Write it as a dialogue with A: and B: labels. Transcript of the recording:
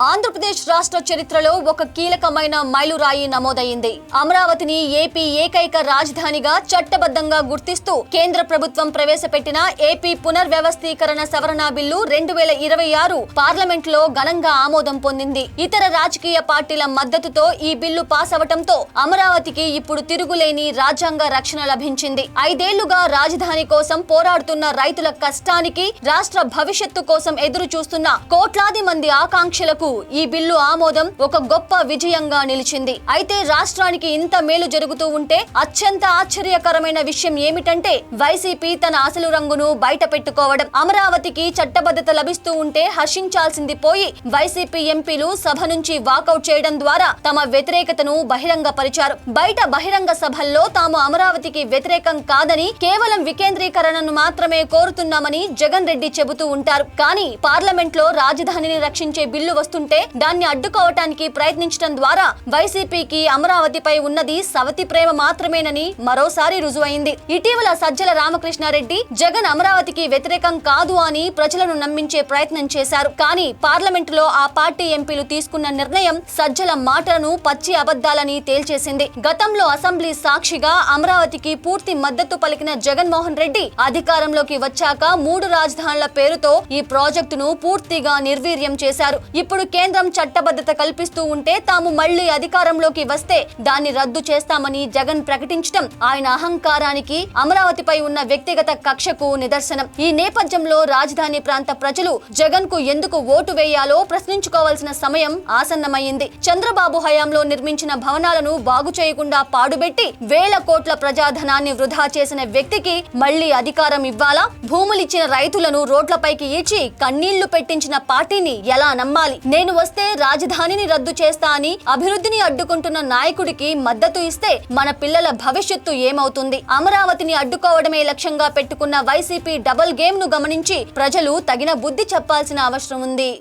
A: ఆంధ్రప్రదేశ్ రాష్ట్ర చరిత్రలో ఒక కీలకమైన మైలురాయి నమోదైంది. అమరావతిని ఏపీ ఏకైక రాజధానిగా చట్టబద్ధంగా గుర్తిస్తూ కేంద్ర ప్రభుత్వం ప్రవేశపెట్టిన ఏపీ పునర్వ్యవస్థీకరణ సవరణ బిల్లు 2026 పార్లమెంట్లో ఘనంగా ఆమోదం పొందింది. ఇతర రాజకీయ పార్టీల మద్దతుతో ఈ బిల్లు పాస్ అవటంతో అమరావతికి ఇప్పుడు తిరుగులేని రాజ్యాంగ రక్షణ లభించింది. 5 ఏళ్లుగా రాజధాని కోసం పోరాడుతున్న రైతుల కష్టానికి, రాష్ట్ర భవిష్యత్తు కోసం ఎదురు చూస్తున్న కోట్లాది మంది ఆకాంక్షలకు ఈ బిల్లు ఆమోదం ఒక గొప్ప విజయంగా నిలిచింది. అయితే రాష్ట్రానికి ఇంత మేలు జరుగుతూ ఉంటే అత్యంత ఆశ్చర్యకరమైన విషయం ఏమిటంటే వైసీపీ తన అసలు రంగును బయట పెట్టుకోవడం. అమరావతికి చట్టబద్ధత లభిస్తూ ఉంటే హర్షించాల్సింది పోయి వైసీపీ ఎంపీలు సభ నుంచి వాకౌట్ చేయడం ద్వారా తమ వ్యతిరేకతను బహిరంగపరిచారు. బయట బహిరంగ సభల్లో తాము అమరావతికి వ్యతిరేకం కాదని, కేవలం వికేంద్రీకరణను మాత్రమే కోరుతున్నామని జగన్ రెడ్డి చెబుతూ ఉంటారు. కానీ పార్లమెంట్ లో రాజధానిని రక్షించే బిల్లు వస్తుంటే దాన్ని అడ్డుకోవటానికి ప్రయత్నించడం ద్వారా వైసీపీకి అమరావతిపై ఉన్నది సవతి ప్రేమ మాత్రమేనని మరోసారి రుజువైంది. ఇటీవల సజ్జల రామకృష్ణారెడ్డి జగన్ అమరావతికి వ్యతిరేకం కాదు అని ప్రజలను నమ్మించే ప్రయత్నం చేశారు. కానీ పార్లమెంటులో ఆ పార్టీ ఎంపీలు తీసుకున్న నిర్ణయం సజ్జల మాటలను పచ్చి అబద్ధాలని తేల్చేసింది. గతంలో అసెంబ్లీ సాక్షిగా అమరావతికి పూర్తి మద్దతు పలికిన జగన్మోహన్ రెడ్డి అధికారంలోకి వచ్చాక 3 రాజధానుల పేరుతో ఈ ప్రాజెక్టును పూర్తిగా నిర్వీర్యం చేశారు. ఇప్పుడు కేంద్రం చట్టబద్ధత కల్పిస్తూ ఉంటే తాము మళ్లీ అధికారంలోకి వస్తే దాన్ని రద్దు చేస్తామని జగన్ ప్రకటించడం ఆయన అహంకారానికి, అమరావతిపై ఉన్న వ్యక్తిగత కక్షకు నిదర్శనం. ఈ నేపథ్యంలో రాజధాని ప్రాంత ప్రజలు జగన్ కు ఎందుకు ఓటు వేయాలో ప్రశ్నించుకోవాల్సిన సమయం ఆసన్నమైంది. చంద్రబాబు హయాంలో నిర్మించిన భవనాలను బాగు చేయకుండా పాడుబెట్టి వేల కోట్ల ప్రజాధనాన్ని వృధా చేసిన వ్యక్తికి మళ్లీ అధికారం ఇవ్వాలా? భూములిచ్చిన రైతులను రోడ్లపైకి ఈడ్చి కన్నీళ్లు పెట్టించిన పార్టీని ఎలా నమ్మాలి? నేను వస్తే రాజధానిని రద్దు చేస్తా అని అభివృద్ధిని అడ్డుకుంటున్న నాయకుడికి మద్దతు ఇస్తే మన పిల్లల భవిష్యత్తు ఏమవుతుంది? అమరావతిని అడ్డుకోవడమే లక్ష్యంగా పెట్టుకున్న వైసీపీ డబుల్ గేమ్ ను గమనించి ప్రజలు తగిన బుద్ధి చెప్పాల్సిన అవసరం ఉంది.